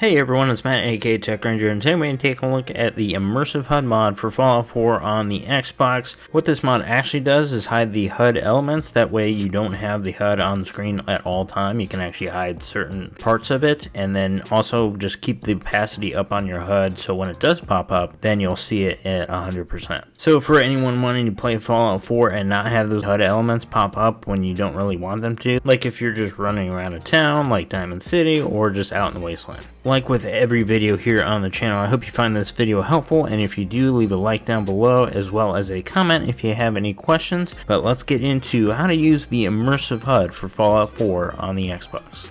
Hey everyone, it's Matt aka Tech Ranger, and today we're going to take a look at the Immersive HUD mod for Fallout 4 on the Xbox. What this mod actually does is hide the HUD elements, that way you don't have the HUD on the screen at all time. You can actually hide certain parts of it, and then also just keep the opacity up on your HUD so when it does pop up, then you'll see it at 100%. So for anyone wanting to play Fallout 4 and not have those HUD elements pop up when you don't really want them to, like if you're just running around a town like Diamond City or just out in the wasteland. Like with every video here on the channel, I hope you find this video helpful, and if you do, leave a like down below as well as a comment if you have any questions. But let's get into how to use the Immersive HUD for Fallout 4 on the Xbox.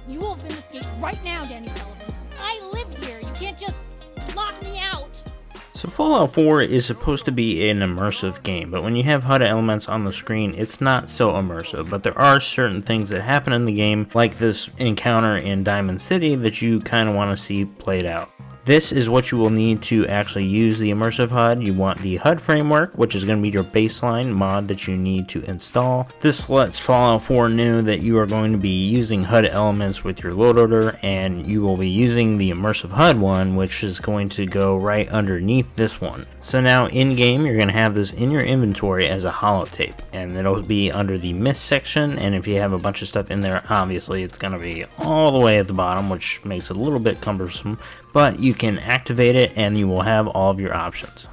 You open this gate right now, Danny Sullivan. I live here. You can't just lock me out. So Fallout 4 is supposed to be an immersive game, but when you have HUD elements on the screen, it's not so immersive. But there are certain things that happen in the game, like this encounter in Diamond City, that you kind of want to see played out. This is what you will need to actually use the Immersive HUD. You want the HUD Framework, which is going to be your baseline mod that you need to install. This lets Fallout 4 know that you are going to be using HUD elements with your load order, and you will be using the Immersive HUD one, which is going to go right underneath this one. So now in-game, you're going to have this in your inventory as a holotape, and it'll be under the mist section, and if you have a bunch of stuff in there, obviously it's going to be all the way at the bottom, which makes it a little bit cumbersome, but you can activate it and you will have all of your options.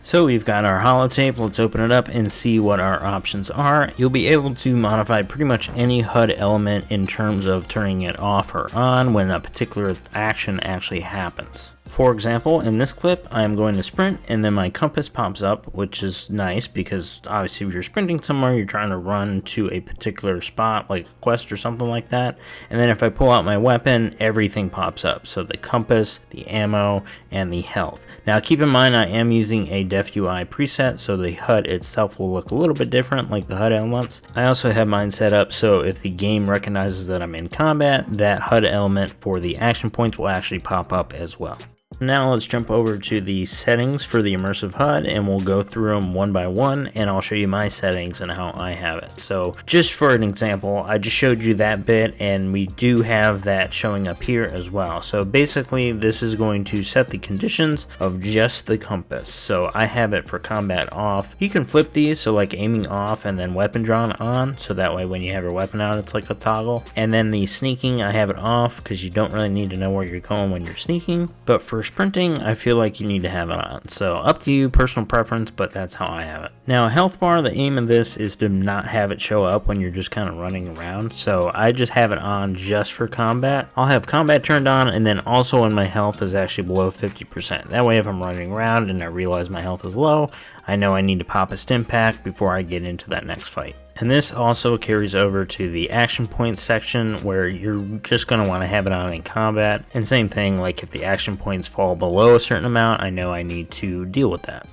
So we've got our holotape. Let's open it up and see what our options are. You'll be able to modify pretty much any HUD element in terms of turning it off or on when a particular action actually happens. For example, in this clip, I am going to sprint and then my compass pops up, which is nice because obviously if you're sprinting somewhere, you're trying to run to a particular spot like a quest or something like that. And then if I pull out my weapon, everything pops up. So the compass, the ammo, and the health. Now keep in mind I am using a DefUI preset, so the HUD itself will look a little bit different like the HUD elements. I also have mine set up so if the game recognizes that I'm in combat, that HUD element for the action points will actually pop up as well. Now let's jump over to the settings for the Immersive HUD and we'll go through them one by one, and I'll show you my settings and how I have it. So just for an example, I just showed you that bit and we do have that showing up here as well. So basically this is going to set the conditions of just the compass. So I have it for combat off. You can flip these, so like aiming off and then weapon drawn on, so that way when you have your weapon out it's like a toggle. And then the sneaking, I have it off because you don't really need to know where you're going when you're sneaking. But for sprinting, I feel like you need to have it on. So up to you, personal preference, but that's how I have it. Now health bar, the aim of this is to not have it show up when you're just kind of running around. So I just have it on just for combat. I'll have combat turned on, and then also when my health is actually below 50%. That way if I'm running around and I realize my health is low, I know I need to pop a stim pack before I get into that next fight. And this also carries over to the action points section where you're just going to want to have it on in combat. And same thing, like if the action points fall below a certain amount, I know I need to deal with that.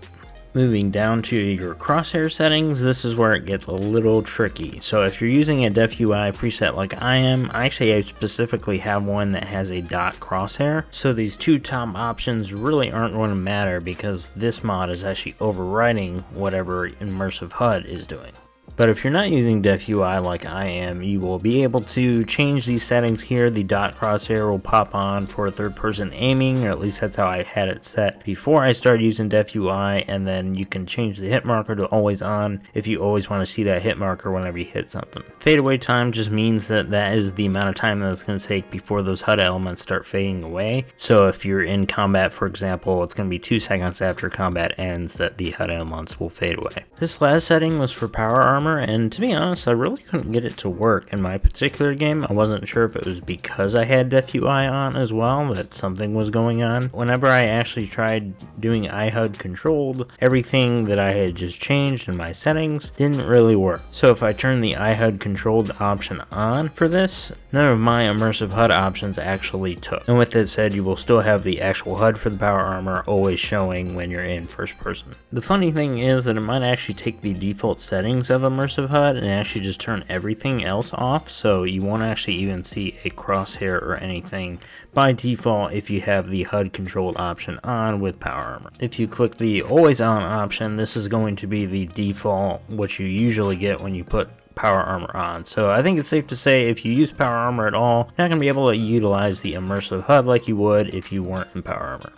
Moving down to your crosshair settings, this is where it gets a little tricky. So if you're using a DefUI preset like I am, I specifically have one that has a dot crosshair. So these two top options really aren't going to matter because this mod is actually overriding whatever Immersive HUD is doing. But if you're not using DefUI like I am, you will be able to change these settings here. The dot crosshair will pop on for third person aiming, or at least that's how I had it set before I started using DefUI, and then you can change the hit marker to always on if you always want to see that hit marker whenever you hit something. Fadeaway time just means that that is the amount of time that it's going to take before those HUD elements start fading away. So if you're in combat, for example, it's going to be 2 seconds after combat ends that the HUD elements will fade away. This last setting was for power armor. And to be honest, I really couldn't get it to work in my particular game. I wasn't sure if it was because I had DefUI on as well that something was going on. Whenever I actually tried doing iHUD controlled, everything that I had just changed in my settings didn't really work. So if I turn the iHUD controlled option on for this, none of my Immersive HUD options actually took. And with that said, you will still have the actual HUD for the power armor always showing when you're in first person. The funny thing is that it might actually take the default settings of Immersive HUD and actually just turn everything else off, so you won't actually even see a crosshair or anything by default if you have the HUD controlled option on with power armor. If you click the always on option, this is going to be the default, what you usually get when you put power armor on. So I think it's safe to say if you use power armor at all, you're not going to be able to utilize the immersive HUD like you would if you weren't in power armor.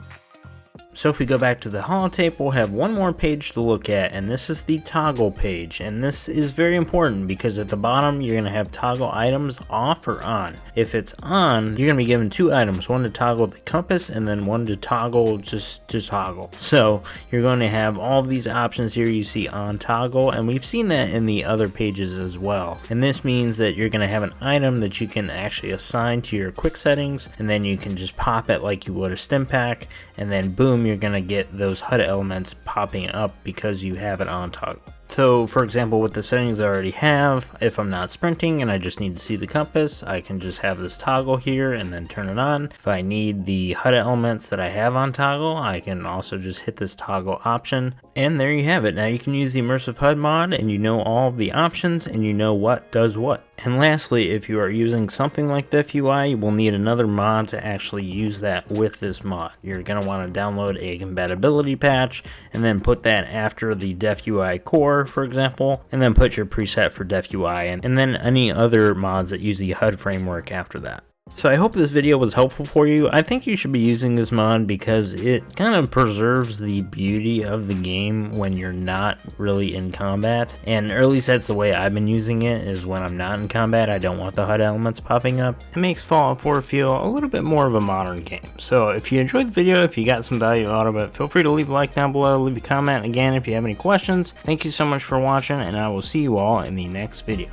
So if we go back to the holotape, we'll have one more page to look at, and this is the toggle page. And this is very important because at the bottom you're going to have toggle items off or on. If it's on, you're going to be given two items, one to toggle the compass and then one to toggle just to toggle. So you're going to have all of these options here you see on toggle, and we've seen that in the other pages as well. And this means that you're going to have an item that you can actually assign to your quick settings, and then you can just pop it like you would a stim pack, and then boom, you're going to get those HUD elements popping up because you have it on toggle. So for example, with the settings I already have, if I'm not sprinting and I just need to see the compass, I can just have this toggle here and then turn it on. If I need the HUD elements that I have on toggle, I can also just hit this toggle option, and there you have it. Now you can use the Immersive HUD mod and you know all of the options and you know what does what. And lastly, if you are using something like DefUI, you will need another mod to actually use that with this mod. You're going to want to download a compatibility patch and then put that after the DefUI core, for example, and then put your preset for DefUI and then any other mods that use the HUD framework after that. So I hope this video was helpful for you. I think you should be using this mod because it kind of preserves the beauty of the game when you're not really in combat. And or at least that's the way I've been using it, is when I'm not in combat, I don't want the HUD elements popping up. It makes Fallout 4 feel a little bit more of a modern game. So if you enjoyed the video, if you got some value out of it, feel free to leave a like down below, leave a comment again if you have any questions. Thank you so much for watching, and I will see you all in the next video.